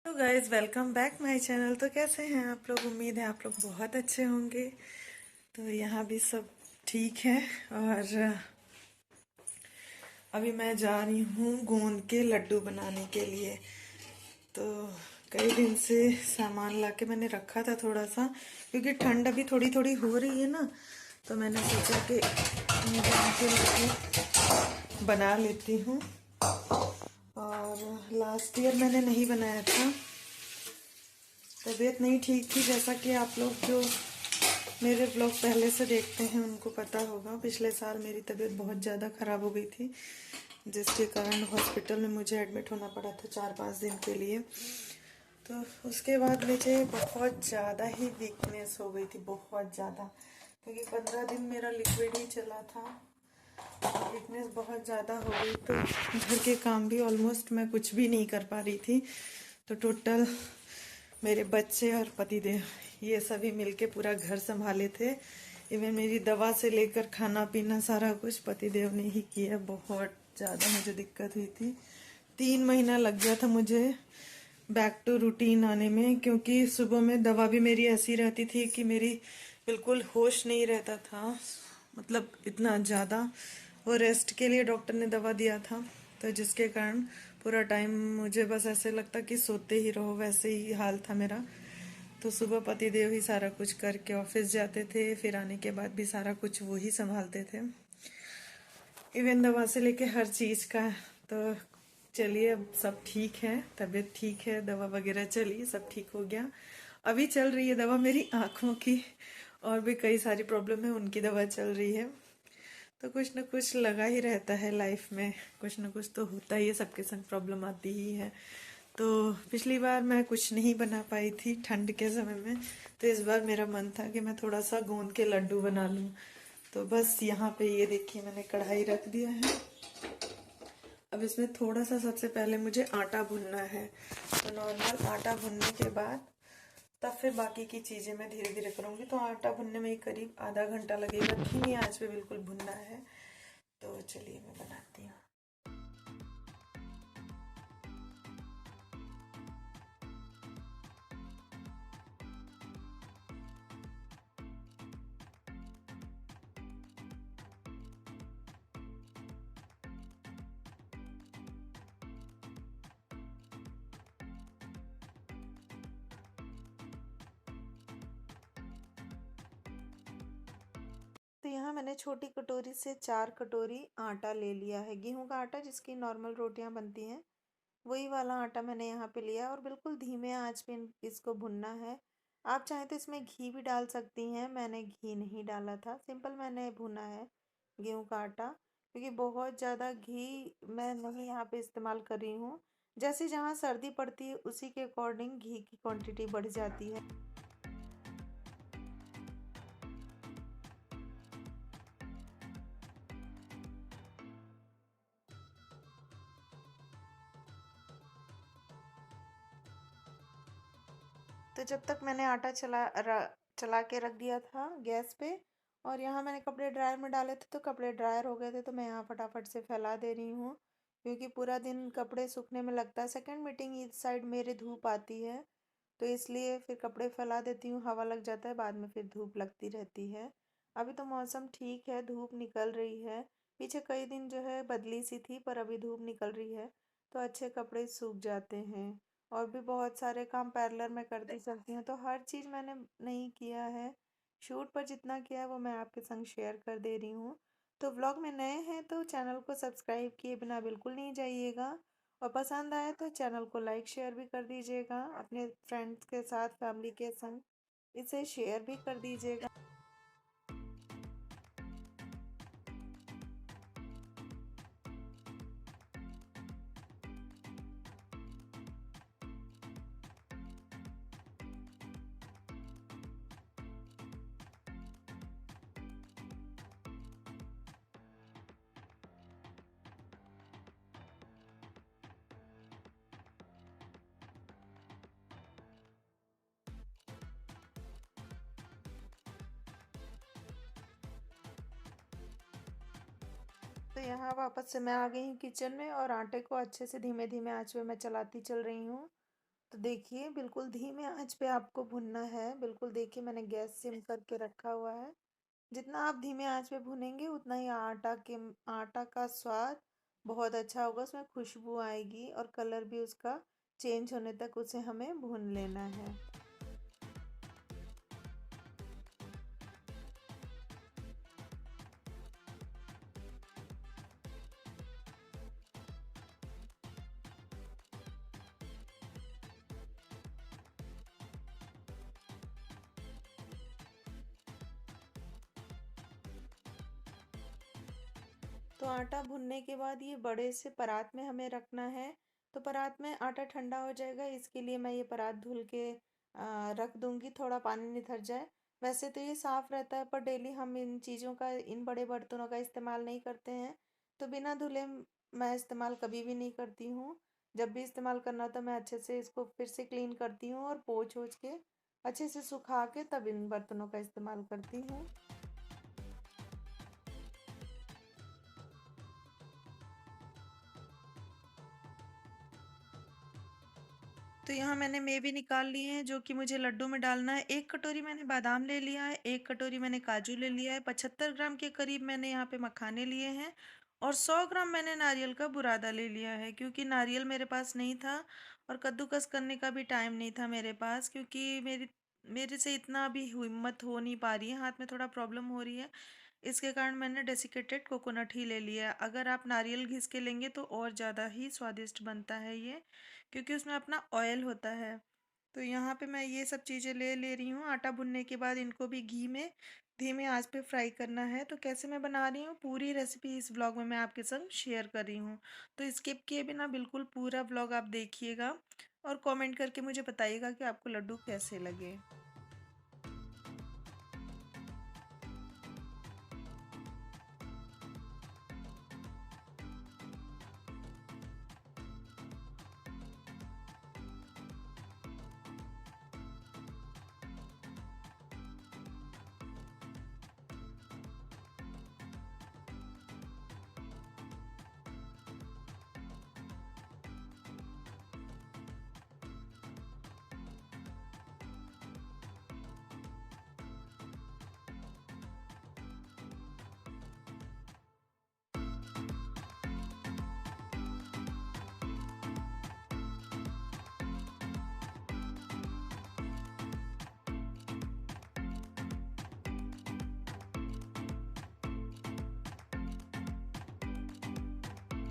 तो guys welcome back my channel. तो कैसे हैं आप लोग? उम्मीद है आप लोग बहुत अच्छे होंगे। तो यहाँ भी सब ठीक है। और अभी मैं जा रही हूँ गोंद के लड्डू बनाने के लिए। तो कई दिन से सामान लाके मैंने रखा था थोड़ा सा, क्योंकि ठंड अभी थोड़ी थोड़ी हो रही है ना। तो मैंने सोचा कि गोंद के लड्डू बना लेती हूँ। और लास्ट ईयर मैंने नहीं बनाया था, तबीयत नहीं ठीक थी। जैसा कि आप लोग जो मेरे ब्लॉग पहले से देखते हैं उनको पता होगा, पिछले साल मेरी तबीयत बहुत ज़्यादा ख़राब हो गई थी, जिसके कारण हॉस्पिटल में मुझे एडमिट होना पड़ा था 4-5 दिन के लिए। तो उसके बाद मुझे बहुत ज़्यादा ही वीकनेस हो गई थी, बहुत ज़्यादा, क्योंकि 15 दिन मेरा लिक्विड ही चला था। वीकनेस बहुत ज़्यादा हो गई, तो घर के काम भी ऑलमोस्ट मैं कुछ भी नहीं कर पा रही थी। तो टोटल मेरे बच्चे और पतिदेव ये सभी मिलके पूरा घर संभाले थे। इवन मेरी दवा से लेकर खाना पीना सारा कुछ पतिदेव ने ही किया। बहुत ज़्यादा मुझे दिक्कत हुई थी। 3 महीना लग गया था मुझे बैक टू रूटीन आने में, क्योंकि सुबह में दवा भी मेरी ऐसी रहती थी कि मेरी बिल्कुल होश नहीं रहता था, मतलब इतना ज़्यादा। वो रेस्ट के लिए डॉक्टर ने दवा दिया था, तो जिसके कारण पूरा टाइम मुझे बस ऐसे लगता कि सोते ही रहो, वैसे ही हाल था मेरा। तो सुबह पतिदेव ही सारा कुछ करके ऑफिस जाते थे, फिर आने के बाद भी सारा कुछ वो ही संभालते थे, इवन दवा से लेके हर चीज़ का। तो चलिए अब सब ठीक है, तबीयत ठीक है, दवा वगैरह चली, सब ठीक हो गया। अभी चल रही है दवा मेरी आँखों की, और भी कई सारी प्रॉब्लम है उनकी दवा चल रही है। तो कुछ ना कुछ लगा ही रहता है लाइफ में, कुछ ना कुछ तो होता ही है, सबके संग प्रॉब्लम आती ही है। तो पिछली बार मैं कुछ नहीं बना पाई थी ठंड के समय में, तो इस बार मेरा मन था कि मैं थोड़ा सा गोंद के लड्डू बना लूं। तो बस यहाँ पे ये देखिए मैंने कढ़ाई रख दिया है। अब इसमें थोड़ा सा सबसे पहले मुझे आटा भूनना है। तो नॉर्मल आटा भूनने के बाद तब फिर बाकी की चीज़ें मैं धीरे धीरे करूँगी। तो आटा भुनने में ही करीब आधा घंटा लगेगा, धीमी आंच पे बिल्कुल भुनना है। तो चलिए मैं बनाती हूँ। तो यहाँ मैंने छोटी कटोरी से 4 कटोरी आटा ले लिया है, गेहूं का आटा, जिसकी नॉर्मल रोटियां बनती हैं, वही वाला आटा मैंने यहाँ पे लिया। और बिल्कुल धीमे आंच पे इसको भुनना है। आप चाहें तो इसमें घी भी डाल सकती हैं, मैंने घी नहीं डाला था, सिंपल मैंने भुना है गेहूं का आटा, क्योंकि बहुत ज़्यादा घी मैं नहीं यहाँ पे इस्तेमाल कर रही हूँ। जैसे जहाँ सर्दी पड़ती है उसी के अकॉर्डिंग घी की क्वांटिटी बढ़ जाती है। तो जब तक मैंने आटा चला के रख दिया था गैस पे, और यहाँ मैंने कपड़े ड्रायर में डाले थे, तो कपड़े ड्रायर हो गए थे, तो मैं यहाँ फटाफट से फैला दे रही हूँ, क्योंकि पूरा दिन कपड़े सूखने में लगता है। सेकंड मीटिंग इस साइड मेरे धूप आती है, तो इसलिए फिर कपड़े फैला देती हूँ, हवा लग जाता है, बाद में फिर धूप लगती रहती है। अभी तो मौसम ठीक है, धूप निकल रही है। पीछे कई दिन जो है बदली सी थी, पर अभी धूप निकल रही है, तो अच्छे कपड़े सूख जाते हैं। और भी बहुत सारे काम पैरेलल में करती चलती हूँ, तो हर चीज़ मैंने नहीं किया है। शूट पर जितना किया है वो मैं आपके संग शेयर कर दे रही हूँ। तो व्लॉग में नए हैं तो चैनल को सब्सक्राइब किए बिना बिल्कुल नहीं जाइएगा, और पसंद आए तो चैनल को लाइक शेयर भी कर दीजिएगा, अपने फ्रेंड्स के साथ, फैमिली के संग इसे शेयर भी कर दीजिएगा। तो यहाँ वापस से मैं आ गई हूँ किचन में, और आटे को अच्छे से धीमे धीमे आंच पे मैं चलाती चल रही हूँ। तो देखिए बिल्कुल धीमे आंच पे आपको भुनना है। बिल्कुल देखिए मैंने गैस सिम करके रखा हुआ है। जितना आप धीमे आंच पे भुनेंगे उतना ही आटा का स्वाद बहुत अच्छा होगा, उसमें खुशबू आएगी और कलर भी उसका चेंज होने तक उसे हमें भून लेना है। तो आटा भुनने के बाद ये बड़े से परात में हमें रखना है। तो परात में आटा ठंडा हो जाएगा, इसके लिए मैं ये परात धुल के रख दूंगी, थोड़ा पानी निथर जाए। वैसे तो ये साफ रहता है पर डेली हम इन चीज़ों का, इन बड़े बर्तनों का इस्तेमाल नहीं करते हैं। तो बिना धुले मैं इस्तेमाल कभी भी नहीं करती हूँ। जब भी इस्तेमाल करना तो मैं अच्छे से इसको फिर से क्लीन करती हूँ और पोंछ ओछ के अच्छे से सुखा के तब इन बर्तनों का इस्तेमाल करती हूँ। तो यहाँ मैंने मेवे निकाल लिए हैं जो कि मुझे लड्डू में डालना है। 1 कटोरी मैंने बादाम ले लिया है, 1 कटोरी मैंने काजू ले लिया है, 75 ग्राम के करीब मैंने यहाँ पे मखाने लिए हैं और 100 ग्राम मैंने नारियल का बुरादा ले लिया है। क्योंकि नारियल मेरे पास नहीं था और कद्दूकस करने का भी टाइम नहीं था मेरे पास, क्योंकि मेरे से इतना अभी हिम्मत हो नहीं पा रही है, हाथ में थोड़ा प्रॉब्लम हो रही है। इसके कारण मैंने डेसिकेटेड कोकोनट ही ले लिया है। अगर आप नारियल घिस के लेंगे तो और ज़्यादा ही स्वादिष्ट बनता है ये, क्योंकि उसमें अपना ऑयल होता है। तो यहाँ पे मैं ये सब चीज़ें ले रही हूँ। आटा भुनने के बाद इनको भी घी में धीमे आंच पे फ्राई करना है। तो कैसे मैं बना रही हूँ पूरी रेसिपी इस व्लॉग में मैं आपके संग शेयर कर रही हूँ। तो स्किप किए बिना बिल्कुल पूरा व्लॉग आप देखिएगा और कमेंट करके मुझे बताइएगा कि आपको लड्डू कैसे लगे।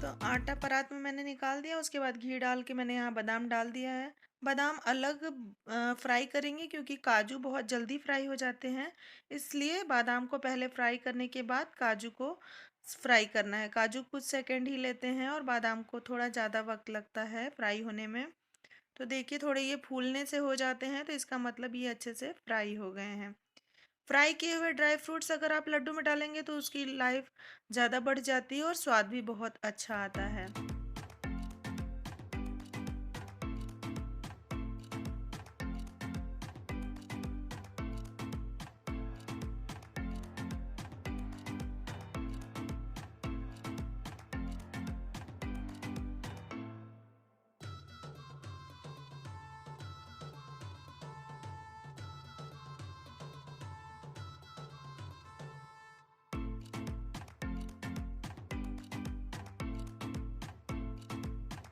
तो आटा परात में मैंने निकाल दिया, उसके बाद घी डाल के मैंने यहाँ बादाम डाल दिया है। बादाम अलग फ्राई करेंगे क्योंकि काजू बहुत जल्दी फ्राई हो जाते हैं, इसलिए बादाम को पहले फ्राई करने के बाद काजू को फ्राई करना है। काजू कुछ सेकंड ही लेते हैं और बादाम को थोड़ा ज़्यादा वक्त लगता है फ्राई होने में। तो देखिए थोड़े ये फूलने से हो जाते हैं तो इसका मतलब ये अच्छे से फ्राई हो गए हैं। फ्राई किए हुए ड्राई फ्रूट्स अगर आप लड्डू में डालेंगे तो उसकी लाइफ ज़्यादा बढ़ जाती है और स्वाद भी बहुत अच्छा आता है।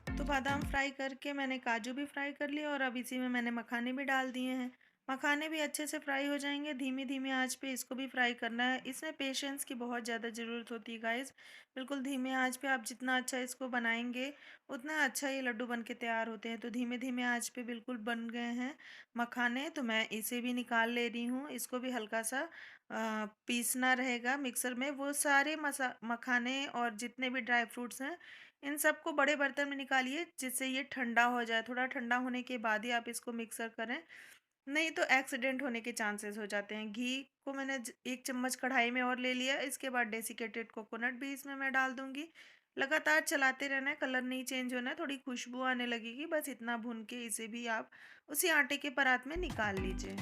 तो बादाम फ्राई करके मैंने काजू भी फ्राई कर लिया और अब इसी में मैंने मखाने भी डाल दिए हैं। मखाने भी अच्छे से फ्राई हो जाएंगे, धीमी धीमी आंच पे इसको भी फ्राई करना है। इसमें पेशेंस की बहुत ज़्यादा ज़रूरत होती है गाइस। बिल्कुल धीमे आंच पे आप जितना अच्छा इसको बनाएंगे उतना अच्छा ये लड्डू बन के तैयार होते हैं। तो धीमे धीमे आंच पे बिल्कुल बन गए हैं मखाने। तो मैं इसे भी निकाल ले रही हूँ, इसको भी हल्का सा पीसना रहेगा मिक्सर में। वो सारे मखाने और जितने भी ड्राई फ्रूट्स हैं इन सबको बड़े बर्तन में निकालिए जिससे ये ठंडा हो जाए। थोड़ा ठंडा होने के बाद ही आप इसको मिक्सर करें, नहीं तो एक्सीडेंट होने के चांसेस हो जाते हैं। घी को मैंने 1 चम्मच कढ़ाई में और ले लिया। इसके बाद डेसिकेटेड कोकोनट भी इसमें मैं डाल दूंगी। लगातार चलाते रहना है, कलर नहीं चेंज होना है, थोड़ी खुशबू आने लगेगी, बस इतना भून के इसे भी आप उसी आटे के परात में निकाल लीजिए।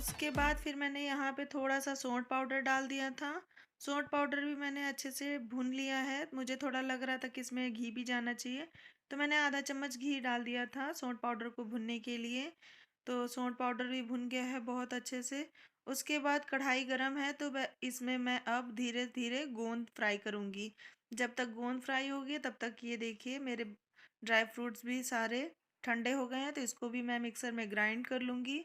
उसके बाद फिर मैंने यहाँ पे थोड़ा-सा सौंठ पाउडर डाल दिया था। सौंठ पाउडर भी मैंने अच्छे से भून लिया है। मुझे थोड़ा लग रहा था कि इसमें घी भी जाना चाहिए, तो मैंने आधा चम्मच घी डाल दिया था सौंठ पाउडर को भूनने के लिए। तो सौंठ पाउडर भी भुन गया है बहुत अच्छे से। उसके बाद कढ़ाई गरम है, तो इसमें मैं अब धीरे-धीरे गोंद फ्राई करूँगी। जब तक गोंद फ्राई होगी तब तक ये देखिए मेरे ड्राई फ्रूट्स भी सारे ठंडे हो गए हैं, तो इसको भी मैं मिक्सर में ग्राइंड कर लूँगी।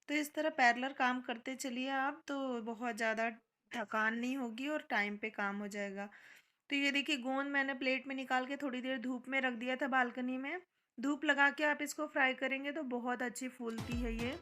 तो इस तरह पैरेलल काम करते चलिए आप, तो बहुत ज़्यादा थकान नहीं होगी और टाइम पे काम हो जाएगा। तो ये देखिए गोंद मैंने प्लेट में निकाल के थोड़ी देर धूप में रख दिया था बालकनी में। धूप लगा के आप इसको फ्राई करेंगे तो बहुत अच्छी फूलती है ये।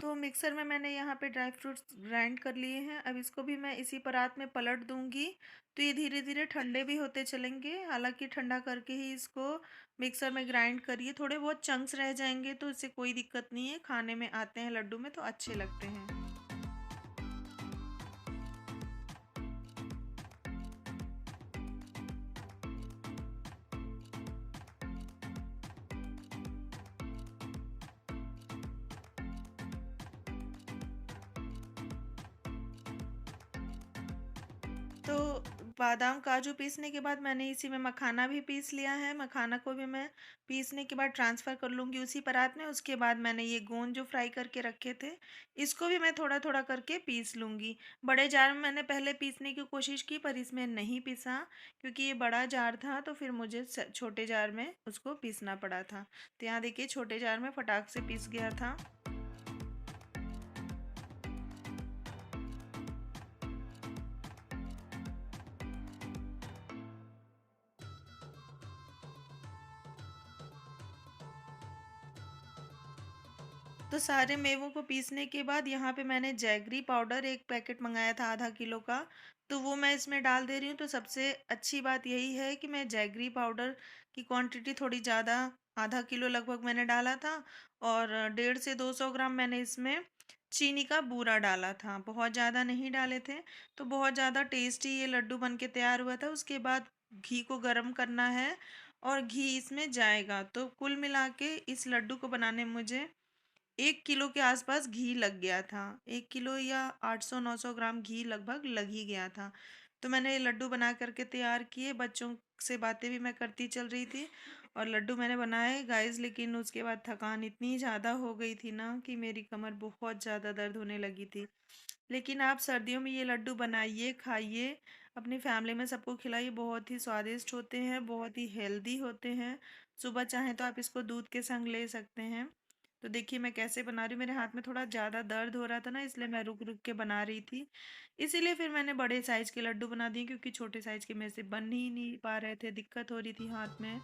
तो मिक्सर में मैंने यहाँ पे ड्राई फ्रूट्स ग्राइंड कर लिए हैं। अब इसको भी मैं इसी परात में पलट दूंगी, तो ये धीरे धीरे ठंडे भी होते चलेंगे। हालांकि ठंडा करके ही इसको मिक्सर में ग्राइंड करिए, थोड़े बहुत चंक्स रह जाएंगे तो इससे कोई दिक्कत नहीं है, खाने में आते हैं लड्डू में तो अच्छे लगते हैं। तो बादाम काजू पीसने के बाद मैंने इसी में मखाना भी पीस लिया है। मखाना को भी मैं पीसने के बाद ट्रांसफ़र कर लूँगी उसी परात में। उसके बाद मैंने ये गोंद जो फ्राई करके रखे थे, इसको भी मैं थोड़ा थोड़ा करके पीस लूँगी। बड़े जार में मैंने पहले पीसने की कोशिश की पर इसमें नहीं पिसा, क्योंकि ये बड़ा जार था तो फिर मुझे छोटे जार में उसको पीसना पड़ा था। तो यहाँ देखिए छोटे जार में फटाक से पीस गया था। तो सारे मेवों को पीसने के बाद यहाँ पे मैंने जैगरी पाउडर एक पैकेट मंगाया था आधा किलो का, तो वो मैं इसमें डाल दे रही हूँ। तो सबसे अच्छी बात यही है कि मैं जैगरी पाउडर की क्वांटिटी थोड़ी ज़्यादा, आधा किलो लगभग मैंने डाला था। और 150 से 200 ग्राम मैंने इसमें चीनी का बूरा डाला था, बहुत ज़्यादा नहीं डाले थे। तो बहुत ज़्यादा टेस्टी ये लड्डू बन के तैयार हुआ था। उसके बाद घी को गर्म करना है और घी इसमें जाएगा, तो कुल मिला के इस लड्डू को बनाने में मुझे 1 किलो के आसपास घी लग गया था। 1 किलो या 800-900 ग्राम घी लगभग लग ही गया था। तो मैंने ये लड्डू बना करके तैयार किए, बच्चों से बातें भी मैं करती चल रही थी और लड्डू मैंने बनाए गाइस। लेकिन उसके बाद थकान इतनी ज़्यादा हो गई थी ना कि मेरी कमर बहुत ज़्यादा दर्द होने लगी थी। लेकिन आप सर्दियों में ये लड्डू बनाइए, खाइए, अपनी फैमिली में सबको खिलाइए। बहुत ही स्वादिष्ट होते हैं, बहुत ही हेल्दी होते हैं। सुबह चाहें तो आप इसको दूध के संग ले सकते हैं। तो देखिए मैं कैसे बना रही हूँ, मेरे हाथ में थोड़ा ज़्यादा दर्द हो रहा था ना, इसलिए मैं रुक रुक के बना रही थी। इसीलिए फिर मैंने बड़े साइज़ के लड्डू बना दिए, क्योंकि छोटे साइज़ के मेरे से बन ही नहीं पा रहे थे, दिक्कत हो रही थी हाथ में।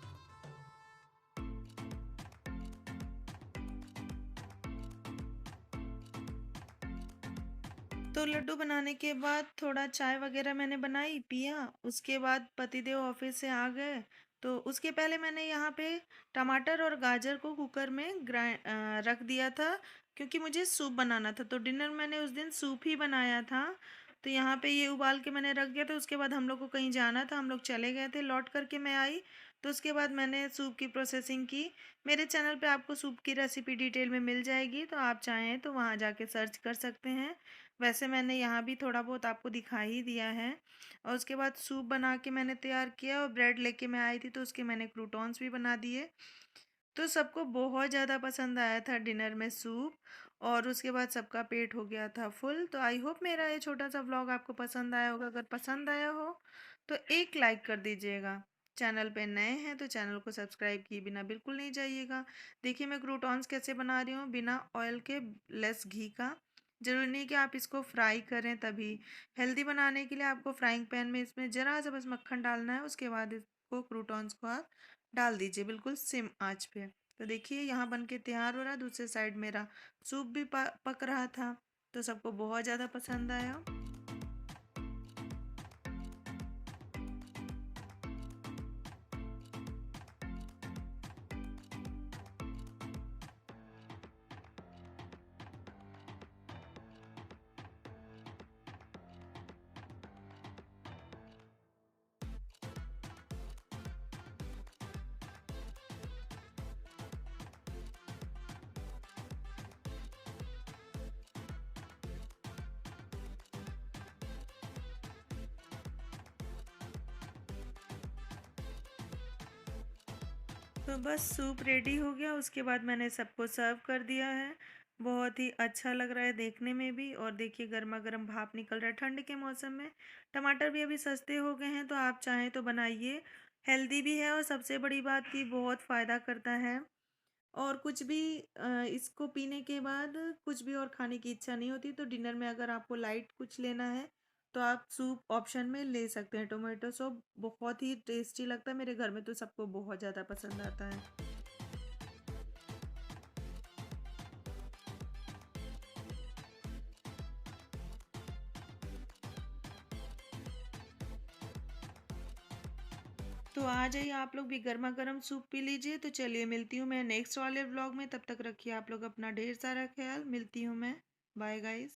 तो लड्डू बनाने के बाद थोड़ा चाय वगैरह मैंने बनाई, पिया। उसके बाद पतिदेव ऑफिस से आ गए, तो उसके पहले मैंने यहाँ पे टमाटर और गाजर को कुकर में रख दिया था, क्योंकि मुझे सूप बनाना था। तो डिनर मैंने उस दिन सूप ही बनाया था। तो यहाँ पे ये उबाल के मैंने रख दिया था। उसके बाद हम लोग को कहीं जाना था, हम लोग चले गए थे, लौट करके मैं आई। तो उसके बाद मैंने सूप की प्रोसेसिंग की। मेरे चैनल पे आपको सूप की रेसिपी डिटेल में मिल जाएगी, तो आप चाहें तो वहाँ जाके सर्च कर सकते हैं। वैसे मैंने यहाँ भी थोड़ा बहुत आपको दिखा ही दिया है। और उसके बाद सूप बना के मैंने तैयार किया और ब्रेड लेके मैं आई थी, तो उसके मैंने क्रूटॉन्स भी बना दिए। तो सबको बहुत ज़्यादा पसंद आया था डिनर में सूप। और उसके बाद सबका पेट हो गया था फुल। तो आई होप मेरा ये छोटा सा व्लॉग आपको पसंद आया होगा। अगर पसंद आया हो तो एक लाइक कर दीजिएगा। चैनल पे नए हैं तो चैनल को सब्सक्राइब किए बिना बिल्कुल नहीं जाइएगा। देखिए मैं क्रूटॉन्स कैसे बना रही हूँ, बिना ऑयल के, लेस घी का। ज़रूरी नहीं कि आप इसको फ्राई करें तभी। हेल्दी बनाने के लिए आपको फ्राइंग पैन में इसमें ज़रा सा बस मक्खन डालना है। उसके बाद इसको क्रूटॉन्स को आप डाल दीजिए बिल्कुल सिम आंच पे। तो देखिए यहाँ बन के तैयार हो रहा है। दूसरे साइड मेरा सूप भी पक रहा था। तो सबको बहुत ज़्यादा पसंद आया। तो बस सूप रेडी हो गया। उसके बाद मैंने सबको सर्व कर दिया है। बहुत ही अच्छा लग रहा है देखने में भी। और देखिए गर्मा गर्म भाप निकल रहा है ठंड के मौसम में। टमाटर भी अभी सस्ते हो गए हैं तो आप चाहें तो बनाइए। हेल्दी भी है और सबसे बड़ी बात कि बहुत फ़ायदा करता है। और कुछ भी इसको पीने के बाद कुछ भी और खाने की इच्छा नहीं होती। तो डिनर में अगर आपको लाइट कुछ लेना है तो आप सूप ऑप्शन में ले सकते हैं। टोमेटो सूप बहुत ही टेस्टी लगता है। मेरे घर में तो सबको बहुत ज़्यादा पसंद आता है। तो आ जाइए आप लोग भी, गर्मा गर्म सूप पी लीजिए। तो चलिए मिलती हूँ मैं नेक्स्ट वाले व्लॉग में। तब तक रखिए आप लोग अपना ढेर सारा ख्याल। मिलती हूँ मैं। Bye guys.